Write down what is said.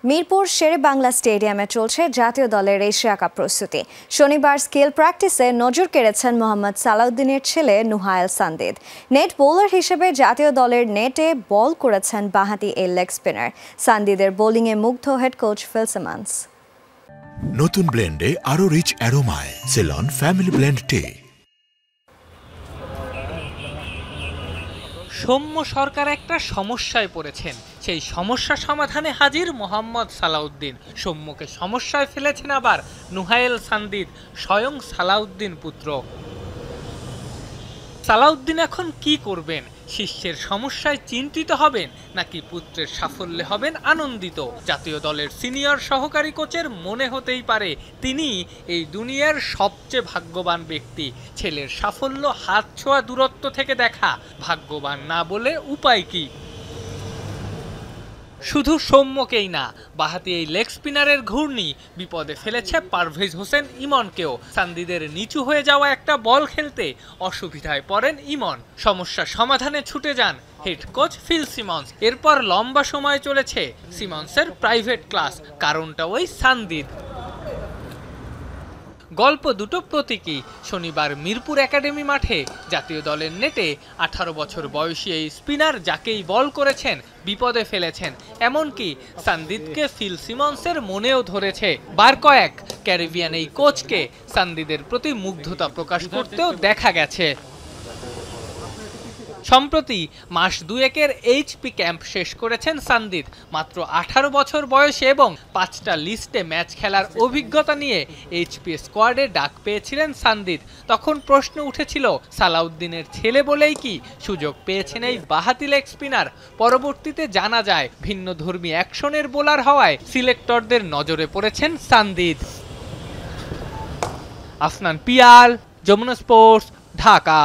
মিরপুর শেরেবাংলা স্টেডিয়ামে চলছে জাতীয় দলের এশিয়া কাপ প্রস্তুতি। শনিবার স্কিল প্র্যাকটিসে নজর কেড়েছেন মোহাম্মদ সালাউদ্দিনের ছেলে নুহায়েল সানদিদ। নেট বোলার হিসেবে জাতীয় দলের নেটে বল করেছেন বাঁহাতি এই লেগ স্পিনার। সানদিদের বোলিংয়ে মুগ্ধ হেড কোচ ফিল সিমন্স। নতুন ব্লেন্ডে আরো রিচ অ্যারোমায় সেলন ফ্যামিলি ব্লেন্ড টে। সৌম্য সরকার একটা সমস্যায় পড়েছেন, সেই সমস্যা সমাধানে হাজির মোহাম্মদ সালাউদ্দিন। সৌম্যকে সমস্যায় ফেলেছেন আবার নুহায়েল সানদিদ, স্বয়ং সালাউদ্দিন পুত্র। সালাউদ্দিন এখন কি করবেন? শিষ্যের সমস্যায় চিন্তিত হবেন নাকি পুত্রের সাফল্যে হবেন আনন্দিত? জাতীয় দলের সিনিয়র সহকারী কোচের মনে হতেই পারে তিনি এই দুনিয়ার সবচেয়ে ভাগ্যবান ব্যক্তি। ছেলের সাফল্য হাত ছোঁয়া দূরত্ব থেকে দেখা, ভাগ্যবান না বলে উপায় কি? শুধু সৌম্যকেই না, বাঁহাতি এই লেগ স্পিনারের ঘূর্ণি বিপদে ফেলেছে পারভেজ হোসেন ইমনকেও। সানদিদের নিচু হয়ে যাওয়া একটা বল খেলতে অসুবিধায় পড়েন ইমন। সমস্যা সমাধানে ছুটে যান হেড কোচ ফিল সিমন্স। এরপর লম্বা সময় চলেছে সিমন্সের প্রাইভেট ক্লাস, কারণটা ওই সানদিদ। গল্প দুটো প্রতীকী। শনিবার মিরপুর একাডেমি মাঠে জাতীয় দলের নেটে 18 বছর বয়সী এই স্পিনার যাকেই বল করেছেন বিপদে ফেলেছেন। এমনকি সানদিদকে ফিল সিমন্সের মনেও ধরেছে। বার কয়েক ক্যারিবিয়ান এই কোচকে সানদিদের প্রতি মুগ্ধতা প্রকাশ করতেও দেখা গেছে। সম্প্রতি মাস দুয়েকের এইচপি ক্যাম্প শেষ করেছেন সানদিদ। মাত্র 18 বছর বয়সে এবং 5টা লিস্টে ম্যাচ খেলার অভিজ্ঞতা নিয়ে এইচপি স্কোয়াডে ডাক পেয়েছিলেন সানদিদ। তখন প্রশ্ন উঠেছিল সালাউদ্দিনের ছেলে বলেই কি সুযোগ পেয়েছেন এই বাঁহাতি লেগ স্পিনার? পরবর্তীতে জানা যায় ভিন্নধর্মী অ্যাকশনের বোলার হওয়ায় সিলেক্টরদের নজরে পড়েছেন সানদিদ। আফনান পিয়াল, যমুনা স্পোর্টস, ঢাকা।